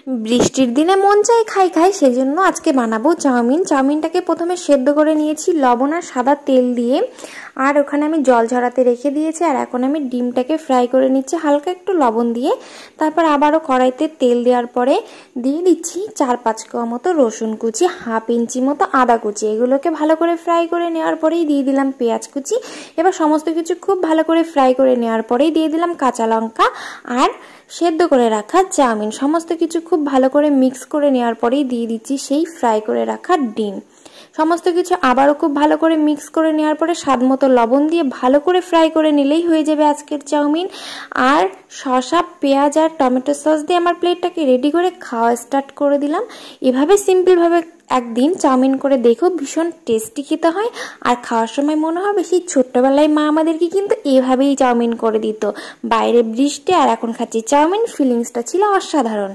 বৃষ্টির দিনে মন চাই খাই খাই, সেজন্য আজকে বানাবো চাউমিন। চাউমিনটাকে প্রথমে সেদ্ধ করে নিয়েছি লবণ আর সাদা তেল দিয়ে, আর ওখানে আমি জল ঝরাতে রেখে দিয়েছি। আর এখন আমি ডিমটাকে ফ্রাই করে নিচ্ছি হালকা একটু লবণ দিয়ে। তারপর আবারও কড়াইতে তেল দেওয়ার পরে দিয়ে দিচ্ছি 4-5 কোয়া মতো রসুন কুচি, 1/2 ইঞ্চি মতো আদা কুচি। এগুলোকে ভালো করে ফ্রাই করে নেওয়ার পরেই দিয়ে দিলাম পেঁয়াজ কুচি। এবার সমস্ত কিছু খুব ভালো করে ফ্রাই করে নেওয়ার পরেই দিয়ে দিলাম কাঁচা লঙ্কা আর সেদ্ধ করে রাখা চাউমিন। সমস্ত কিছু খুব ভালো করে মিক্স করে নেওয়ার পরেই দিয়ে দিচ্ছি সেই ফ্রাই করে রাখা ডিম। সমস্ত কিছু আবারও খুব ভালো করে মিক্স করে নেওয়ার পরে স্বাদ মতো লবণ দিয়ে ভালো করে ফ্রাই করে নিলেই হয়ে যাবে আজকের চাউমিন। আর শসা, পেঁয়াজ আর টমেটো সস দিয়ে আমার প্লেটটাকে রেডি করে খাওয়া স্টার্ট করে দিলাম। এভাবে সিম্পলভাবে একদিন চাউমিন করে দেখো, ভীষণ টেস্টি খেতে হয়। আর খাওয়ার সময় মনে হবে সেই ছোট্টবেলায় মা আমাদেরকে কিন্তু এভাবেই চাউমিন করে দিত। বাইরে বৃষ্টি আর এখন খাচ্ছি চাউমিন, ফিলিংসটা ছিল অসাধারণ।